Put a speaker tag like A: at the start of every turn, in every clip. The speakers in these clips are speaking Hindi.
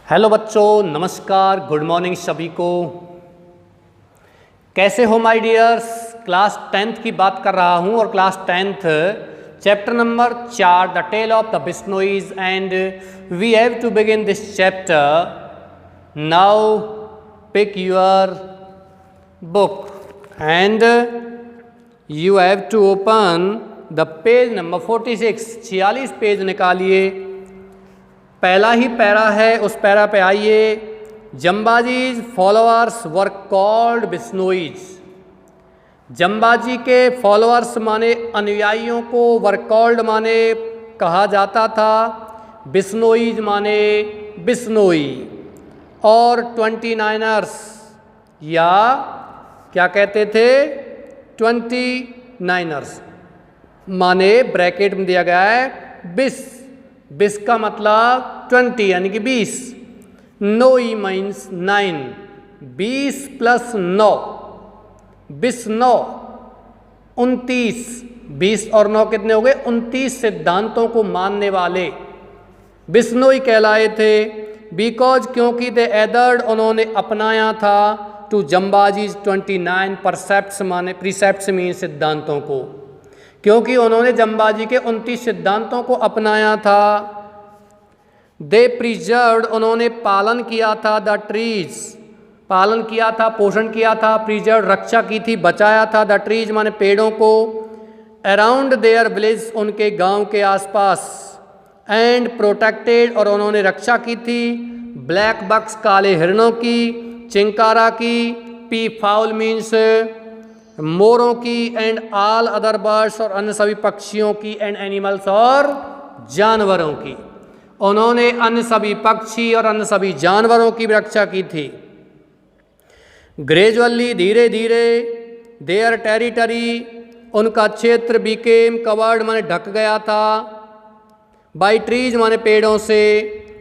A: हेलो बच्चों, नमस्कार, गुड मॉर्निंग सभी को। कैसे हो माय डियर्स। क्लास 10th की बात कर रहा हूँ और class 10th chapter number 4 the tale of the Bishnois and we have to begin this chapter. Now pick your book and you have to open the page number 46। 46 page निकालिए। पहला ही पैरा है, उस पैरा पे आइए। जम्बाजीज फॉलोअर्स वर कॉल्ड बिश्नोईज। जम्बाजी के फॉलोअर्स माने अनुयायियों को, वर कॉल्ड माने कहा जाता था, बिश्नोईज माने बिश्नोई। और 29ers या क्या कहते थे, 29ers माने ब्रैकेट में दिया गया है 20। 20 का मतलब 20 यानी कि 20। नोई मीन्स 9। 20 प्लस 9, 20 9 29। 20 और 9 कितने हो गए, 29 सिद्धांतों को मानने वाले बिश्नोई कहलाए थे। बिकॉज क्योंकि दे एडर्ड उन्होंने अपनाया था, टू जम्बाजीज 29 परसेप्ट्स माने प्रीसेप्ट्स मीन सिद्धांतों को, क्योंकि उन्होंने जम्बाजी के 29 सिद्धांतों को अपनाया था। दे प्रिजर्व्ड उन्होंने पालन किया था, द ट्रीज पालन किया था, पोषण किया था, प्रिजर्व रक्षा की थी, बचाया था, द ट्रीज माने पेड़ों को, अराउंड देयर विलेज उनके गांव के आसपास, एंड प्रोटेक्टेड और उन्होंने रक्षा की थी, ब्लैक बक्स काले हिरणों की, चिंकारा की, पी फाउल मीन्स मोरों की, एंड ऑल अदर बर्ड्स और अन्य सभी पक्षियों की, एंड एनिमल्स और जानवरों की। उन्होंने अन्य सभी पक्षी और अन्य सभी जानवरों की रक्षा की थी। ग्रेजुअली धीरे धीरे, देयर टेरिटरी उनका क्षेत्र, बिकेम कवर्ड माने ढक गया था, बाई ट्रीज माने पेड़ों से,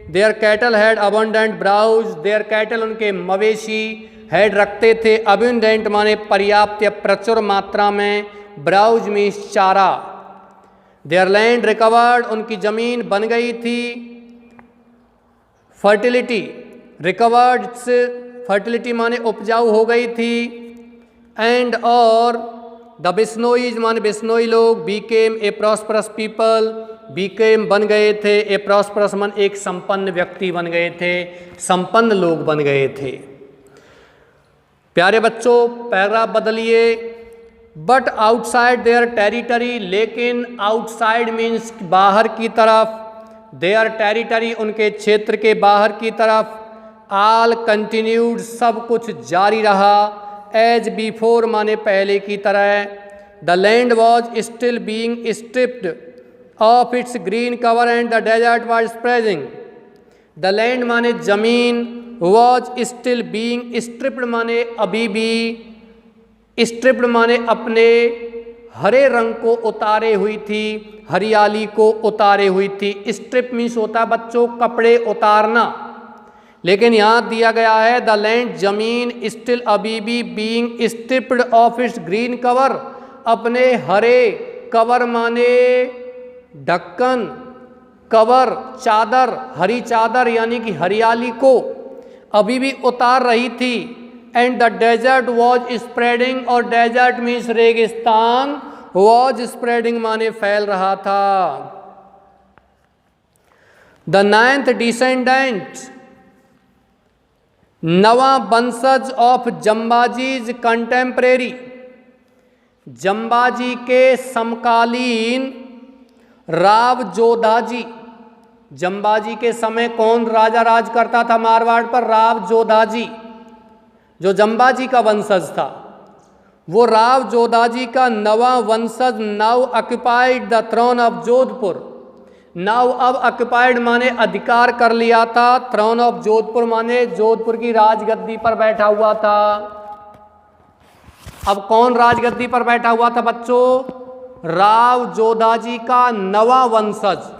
A: there cattle had abundant browse their cattle उनके मवेशी हेड रखते थे, अबंडेंट माने पर्याप्त या प्रचुर मात्रा में, ब्राउज मीन्स चारा। देयर लैंड रिकवर्ड उनकी जमीन बन गई थी, फर्टिलिटी रिकवर्ड से फर्टिलिटी माने उपजाऊ हो गई थी, एंड और द बिश्नोईज माने बिश्नोई लोग, बीकेम ए प्रॉस्परस पीपल बीकेम बन गए थे, ए प्रॉस्परस मान एक संपन्न व्यक्ति बन गए थे, संपन्न लोग बन गए थे। प्यारे बच्चों पैराग्राफ बदलिए। बट आउटसाइड देयर टेरिटरी, लेकिन आउटसाइड मीन्स बाहर की तरफ, देयर टेरिटरी उनके क्षेत्र के बाहर की तरफ, ऑल कंटिन्यूड सब कुछ जारी रहा, एज बिफोर माने पहले की तरह, the land was still being stripped of its green cover and the desert was spreading. The land माने जमीन, वॉज स्टिल बीइंग स्ट्रिप्ड माने अभी भी, स्ट्रिप्ड माने अपने हरे रंग को उतारे हुई थी, हरियाली को उतारे हुई थी। स्ट्रिप मीन्स होता है बच्चों कपड़े उतारना, लेकिन यहाँ दिया गया है द लैंड जमीन, स्टिल अभी भी, being stripped of its green cover अपने हरे कवर माने ढक्कन, कवर चादर, हरी चादर यानी कि हरियाली को अभी भी उतार रही थी। And the desert was spreading और डेजर्ट मीन्स रेगिस्तान, वॉज स्प्रेडिंग माने फैल रहा था। द 9th डिसेंडेंट नवा वंशज ऑफ जम्बाजीज कंटेम्परेरी, जम्बाजी के समकालीन राव जोधाजी। जम्बाजी के समय कौन राजा राज करता था मारवाड़ पर, राव जोधाजी। जो जम्बाजी का वंशज था वो राव जोधाजी का नवा वंशज now occupied the throne of Jodhpur. Now अब ऑक्युपाइड माने अधिकार कर लिया था, थ्रोन ऑफ जोधपुर माने जोधपुर की राजगद्दी पर बैठा हुआ था। अब कौन राजगद्दी पर बैठा हुआ था बच्चों, राव जोधाजी का नवा वंशज।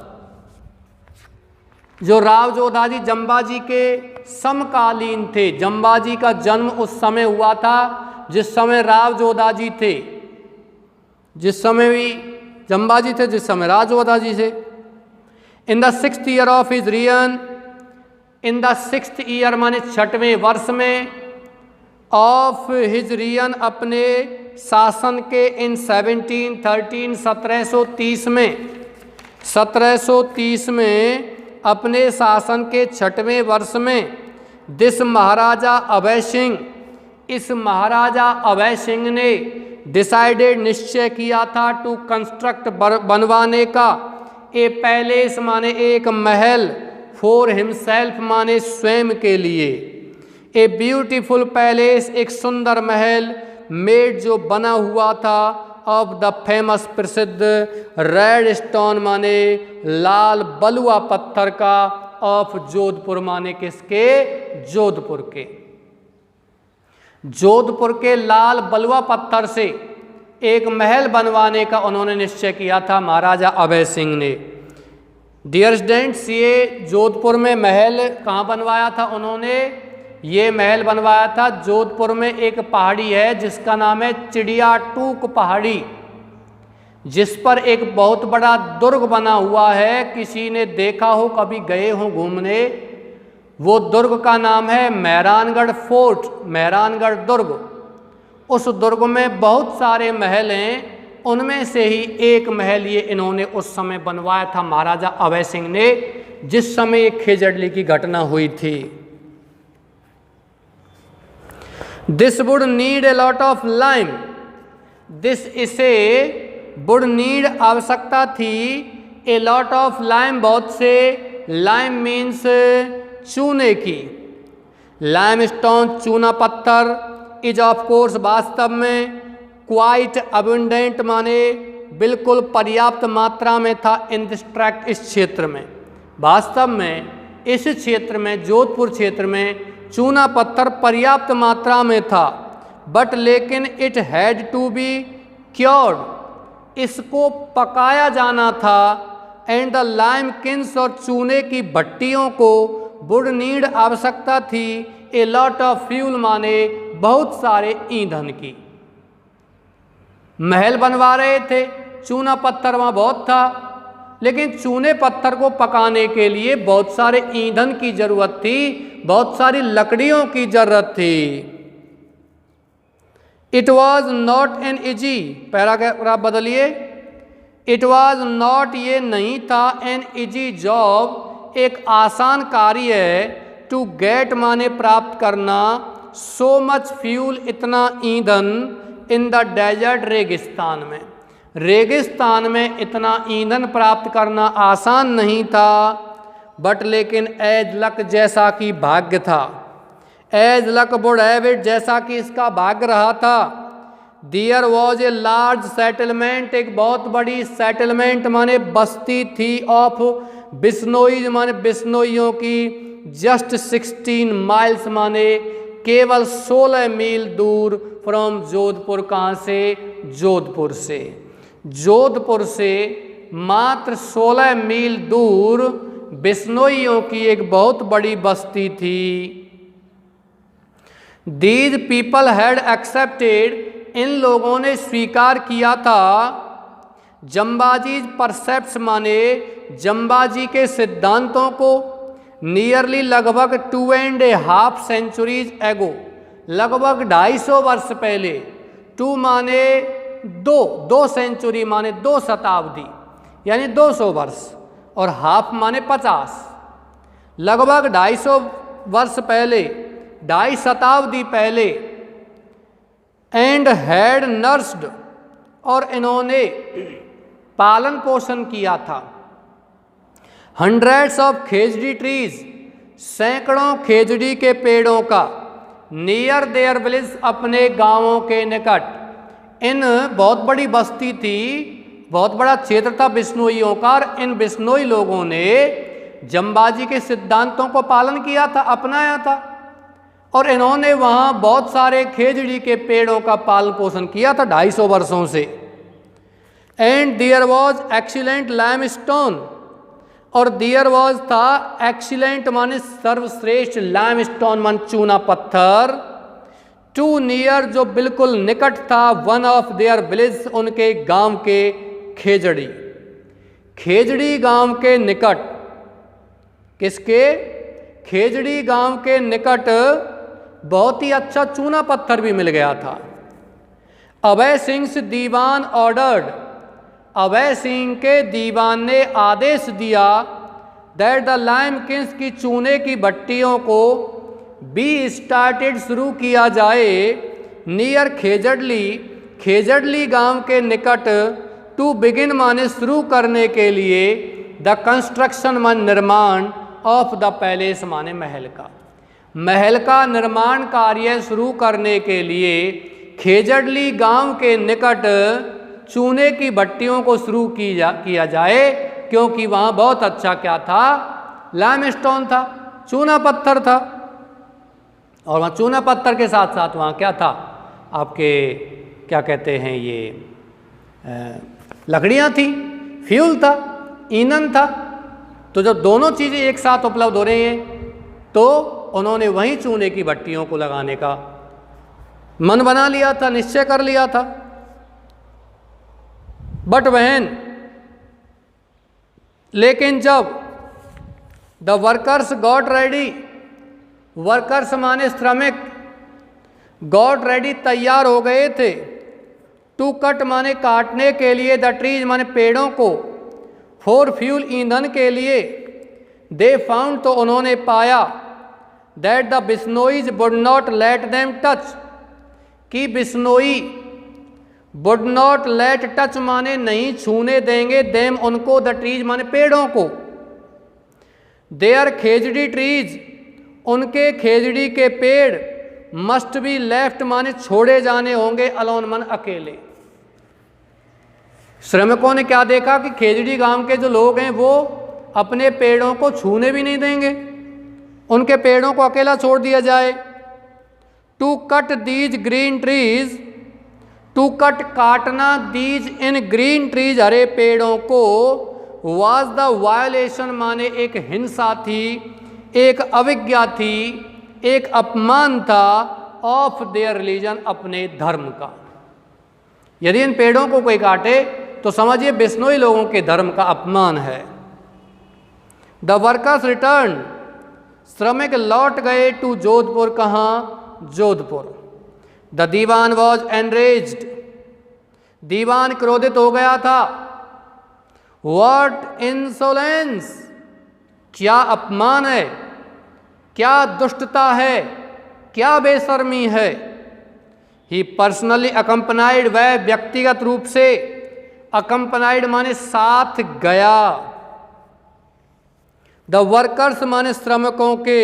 A: जो राव जोधाजी जम्बाजी के समकालीन थे, जम्बाजी का जन्म उस समय हुआ था जिस समय राव जोधाजी थे, जिस समय भी जम्बाजी थे, जिस समय राव जोधाजी थे। In the 6th year of his reign, in the 6th year माने 6वें वर्ष में ऑफ हिजरियन अपने शासन के इन 1713 1730 में अपने शासन के 6वें वर्ष में दिस महाराजा अभय सिंह, इस महाराजा अभय सिंह ने डिसाइडेड निश्चय किया था टू कंस्ट्रक्ट बनवाने का ए पैलेस माने एक महल फॉर हिमसेल्फ माने स्वयं के लिए, ए ब्यूटीफुल पैलेस एक सुंदर महल मेड जो बना हुआ था ऑफ द फेमस प्रसिद्ध रेड स्टोन माने लाल बलुआ पत्थर का ऑफ जोधपुर माने किसके, जोधपुर के लाल बलुआ पत्थर से एक महल बनवाने का उन्होंने निश्चय किया था महाराजा अभय सिंह ने। डियर स्टूडेंट्स, ये जोधपुर में महल कहाँ बनवाया था उन्होंने, ये महल बनवाया था जोधपुर में एक पहाड़ी है जिसका नाम है चिड़िया टूक पहाड़ी, जिस पर एक बहुत बड़ा दुर्ग बना हुआ है। किसी ने देखा हो, कभी गए हो घूमने, वो दुर्ग का नाम है मेहरानगढ़ फोर्ट, मेहरानगढ़ दुर्ग। उस दुर्ग में बहुत सारे महल हैं, उनमें से ही एक महल ये इन्होंने उस समय बनवाया था महाराजा अभय सिंह ने, जिस समय एक खेजड़ली की घटना हुई थी। This would need a lot of lime, this इसे वुड नीड आवश्यकता थी, ए लॉट ऑफ लाइम बहुत से, लाइम मीन्स चूने की, लाइम स्टोन चूना पत्थर, इज ऑफ कोर्स वास्तव में, क्वाइट अबंडेंट माने बिल्कुल पर्याप्त मात्रा में था, इन दिस ट्रैक्ट इस क्षेत्र में, वास्तव में इस क्षेत्र में जोधपुर क्षेत्र में चूना पत्थर पर्याप्त मात्रा में था। बट लेकिन it had to be cured, इसको पकाया जाना था, एंड द लाइम किन्स और चूने की भट्टियों को वुड नीड आवश्यकता थी, ए लॉट ऑफ फ्यूल माने बहुत सारे ईंधन की। महल बनवा रहे थे, चूना पत्थर वहाँ बहुत था, लेकिन चूने पत्थर को पकाने के लिए बहुत सारे ईंधन की जरूरत थी, बहुत सारी लकड़ियों की जरूरत थी। It was not an easy, paragraph बदलिए, इट वॉज नॉट ये नहीं था, एन इजी जॉब एक आसान कार्य है, टू गेट माने प्राप्त करना, सो मच फ्यूल इतना ईंधन, इन द डेजर्ट रेगिस्तान में, रेगिस्तान में इतना ईंधन प्राप्त करना आसान नहीं था। बट लेकिन एज लक जैसा कि भाग्य था, as luck would have it जैसा कि इसका भाग्य रहा था, there was a large settlement एक बहुत बड़ी सेटलमेंट माने बस्ती थी, ऑफ बिश्नोईज माने बिश्नोइयों की, जस्ट 16 माइल्स माने केवल 16 मील दूर फ्रॉम जोधपुर, कहाँ से, जोधपुर से मात्र 16 मील दूर बिश्नोइयों की एक बहुत बड़ी बस्ती थी। दीज पीपल हैड एक्सेप्टेड, इन लोगों ने स्वीकार किया था, जम्बाजीज परसेप्ट्स माने जम्बाजी के सिद्धांतों को, नियरली लगभग 2.5 सेंचुरीज एगो, लगभग 250 वर्ष पहले, 2 माने 2 सेंचुरी माने 2 शताब्दी यानी 200 वर्ष, और हाफ माने 50, लगभग 250 वर्ष पहले, 2.5 शताब्दी पहले, एंड हैड नर्स्ड और इन्होंने पालन पोषण किया था, हंड्रेड्स ऑफ खेजड़ी ट्रीज सैकड़ों खेजड़ी के पेड़ों का, नियर देयर विलेज अपने गांवों के निकट, इन बहुत बड़ी बस्ती थी, बहुत बड़ा क्षेत्र था बिश्नोइयों का, और इन बिश्नोई लोगों ने जम्बाजी के सिद्धांतों को पालन किया था, अपनाया था, और इन्होंने वहाँ बहुत सारे खेजड़ी के पेड़ों का पालन पोषण किया था 250 वर्षों से। And there was excellent limestone, और देयर वॉज था एक्सीलेंट माने सर्वश्रेष्ठ, लाइम स्टोन मान चूना पत्थर, टू नियर जो बिल्कुल निकट था, वन ऑफ देयर विलेज उनके गांव के खेजड़ी गांव के निकट, किसके, खेजड़ी गांव के निकट बहुत ही अच्छा चूना पत्थर भी मिल गया था। अभय सिंह से दीवान ऑर्डर्ड, अभय सिंह के दीवान ने आदेश दिया दैट द लाइमकिंस की चूने की भट्टियों को बी स्टार्टेड शुरू किया जाए नियर खेजड़ली, खेजड़ली गांव के निकट टू बिगिन माने शुरू करने के लिए द कंस्ट्रक्शन मान निर्माण ऑफ द पैलेस माने महल का, महल का निर्माण कार्य शुरू करने के लिए खेजड़ली गांव के निकट चूने की भट्टियों को शुरू किया जाए, क्योंकि वहाँ बहुत अच्छा क्या था, लाइमस्टोन था, चूना पत्थर था। और वहाँ चूना पत्थर के साथ साथ वहाँ क्या था, आपके क्या कहते हैं ये लकड़ियाँ थी, फ्यूल था, ईंधन था। तो जब दोनों चीज़ें एक साथ उपलब्ध हो रही हैं तो उन्होंने वहीं चूने की भट्टियों को लगाने का मन बना लिया था, निश्चय कर लिया था। बट वहन, लेकिन जब the workers got ready, workers माने श्रमिक, गॉट रेडी तैयार हो गए थे, टू कट माने काटने के लिए, द ट्रीज माने पेड़ों को, फॉर फ्यूल ईंधन के लिए, दे फाउंड तो उन्होंने पाया that the Bishnois would not let them touch, कि Bishnoi would not let touch माने नहीं छूने देंगे, देम उनको, द ट्रीज माने पेड़ों को, देयर खेजड़ी ट्रीज उनके खेजड़ी के पेड़, मस्ट बी लेफ्ट माने छोड़े जाने होंगे, अलोन मन अकेले। श्रमिकों ने क्या देखा कि खेजड़ी गांव के जो लोग हैं वो अपने पेड़ों को छूने भी नहीं देंगे, उनके पेड़ों को अकेला छोड़ दिया जाए। To cut these green trees, to cut काटना, दीज इन ग्रीन ट्रीज हरे पेड़ों को, वाज द वायलेशन माने एक हिंसा थी, एक अविज्ञा थी, एक अपमान था, ऑफ देयर रिलीजन अपने धर्म का। यदि इन पेड़ों को कोई काटे तो समझिए बिश्नोई लोगों के धर्म का अपमान है। द वर्कर्स रिटर्न, श्रमिक लौट गए टू जोधपुर, कहाँ, Jodhpur. The Diwan was enraged, दीवान क्रोधित हो गया था। व्हाट इंसोलेंस, क्या अपमान है, क्या दुष्टता है, क्या बेशर्मी है। ही पर्सनली अकम्पनाइड, वह व्यक्तिगत रूप से, अकम्पनाइड माने साथ गया, द वर्कर्स माने श्रमिकों के,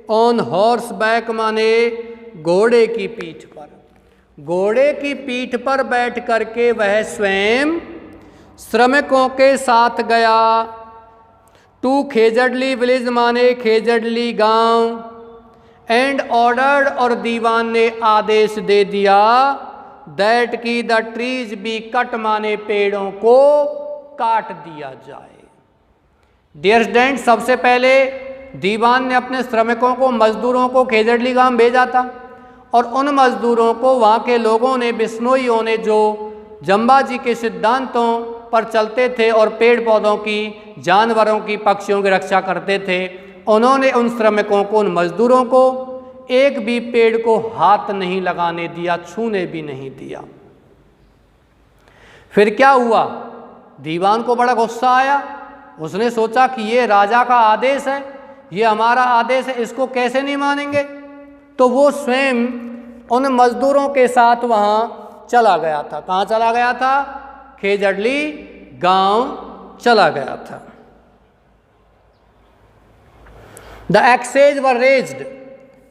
A: ऑन हॉर्स बैक माने घोड़े की पीठ पर, घोड़े की पीठ पर बैठ करके वह स्वयं श्रमिकों के साथ गया। टू खेजड़ली विलेज माने खेजड़ली गांव, एंड ऑर्डर्ड और दीवान ने आदेश दे दिया दैट की द ट्रीज बी कट माने पेड़ों को काट दिया जाए। डियर स्टूडेंट, सबसे पहले दीवान ने अपने श्रमिकों को, मजदूरों को खेजड़ली गांव भेजा था और उन मजदूरों को वहाँ के लोगों ने, बिश्नोइयों ने, जो जम्बा जी के सिद्धांतों पर चलते थे और पेड़ पौधों की, जानवरों की, पक्षियों की रक्षा करते थे, उन्होंने उन श्रमिकों को, उन मजदूरों को एक भी पेड़ को हाथ नहीं लगाने दिया, छूने भी नहीं दिया। फिर क्या हुआ, दीवान को बड़ा गुस्सा आया। उसने सोचा कि ये राजा का आदेश है, ये हमारा आदेश है, इसको कैसे नहीं मानेंगे। तो वो स्वयं उन मजदूरों के साथ वहाँ चला गया था। कहाँ चला गया था, खेजड़ली गांव चला गया था। The axes were raised,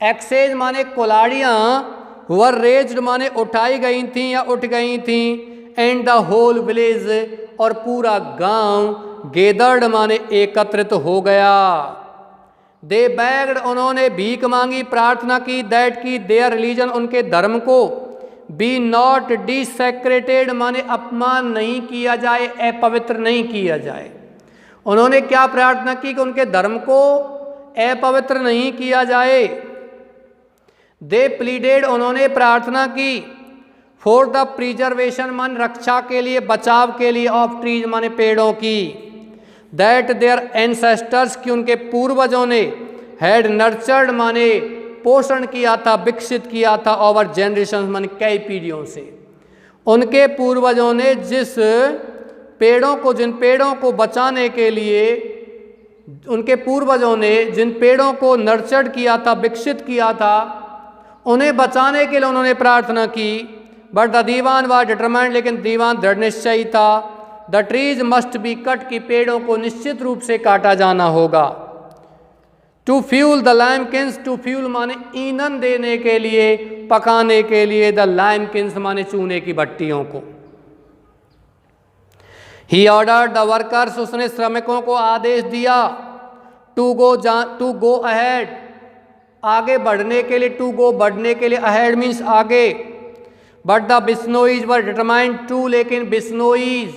A: axes माने कुलाड़ियाँ, वर रेज्ड माने उठाई गई थी या उठ गई थी, एंड द होल विलेज और पूरा गांव, गेदर्ड माने एकत्रित हो गया। दे बैग्ड उन्होंने भीख मांगी, प्रार्थना की, दैट की देयर रिलीजन उनके धर्म को, बी नॉट डिसेक्रेटेड माने अपमान नहीं किया जाए, अपवित्र नहीं किया जाए। उन्होंने क्या प्रार्थना की कि उनके धर्म को अपवित्र नहीं किया जाए। दे प्लीडेड उन्होंने प्रार्थना की, फॉर द प्रिजर्वेशन मान रक्षा के लिए, बचाव के लिए, ऑफ ट्रीज माने पेड़ों की, दैट देयर एंसेस्टर्स की उनके पूर्वजों ने, हैड नर्चर्ड माने पोषण किया था, विकसित किया था, ओवर जनरेशन माने कई पीढ़ियों से। उनके पूर्वजों ने जिन पेड़ों को बचाने के लिए, उनके पूर्वजों ने जिन पेड़ों को नर्चर्ड किया था, विकसित किया था, उन्हें बचाने के लिए उन्होंने प्रार्थना की। But the Diwan was determined, लेकिन दीवान दृढ़ निश्चयी था। The trees must be cut, की पेड़ों को निश्चित रूप से काटा जाना होगा। To fuel the limekilns, to fuel माने ईंधन देने के लिए, पकाने के लिए, द लैम्पकिन्स माने चूने की भट्टियों को। ही ऑर्डर्ड द वर्कर्स, उसने श्रमिकों को आदेश दिया। टू गो अहेड, आगे बढ़ने के लिए, टू गो बढ़ने के लिए, अहेड मीन्स आगे। But the Bishnois were determined to, लेकिन बिश्नोईज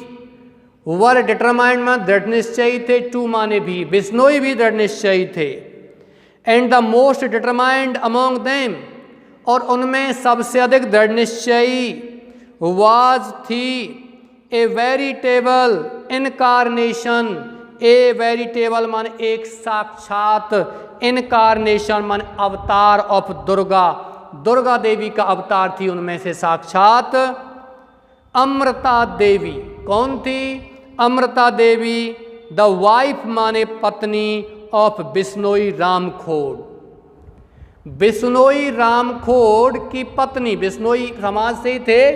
A: वर डिटरमाइंड में दृढ़ निश्चयी थे, टू माने भी, बिश्नोई भी दृढ़ निश्चयी थे। And the most determined among them, और उनमें सबसे अधिक दृढ़ निश्चयी वाज थी ए वेरिटेबल इनकारनेशन, ए वेरिटेबल माने एक साक्षात, इनकारनेशन माने अवतार ऑफ दुर्गा, दुर्गा देवी का अवतार थी उनमें से साक्षात अमृता देवी। कौन थी? अमृता देवी, द वाइफ माने पत्नी ऑफ बिश्नोई रामखोड़, बिश्नोई रामखोड़ की पत्नी, बिश्नोई समाज से ही थे,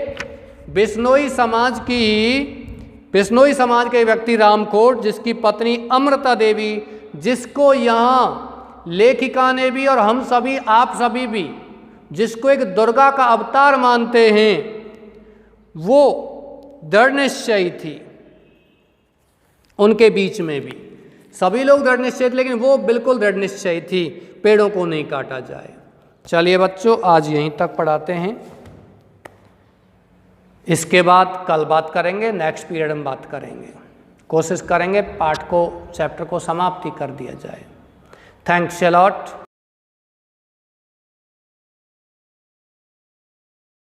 A: बिश्नोई समाज के व्यक्ति रामखोड़, जिसकी पत्नी अमृता देवी, जिसको यहाँ लेखिका ने भी और हम सभी, आप सभी भी, जिसको एक दुर्गा का अवतार मानते हैं, वो दृढ़ निश्चयी थी। उनके बीच में भी सभी लोग दृढ़ निश्चयी थे, लेकिन वो बिल्कुल दृढ़ निश्चयी थी, पेड़ों को नहीं काटा जाए। चलिए बच्चों, आज यहीं तक पढ़ाते हैं। इसके बाद कल बात करेंगे, नेक्स्ट पीरियड में बात करेंगे। कोशिश करेंगे पाठ को, चैप्टर को समाप्ति कर दिया जाए। Thanks a lot.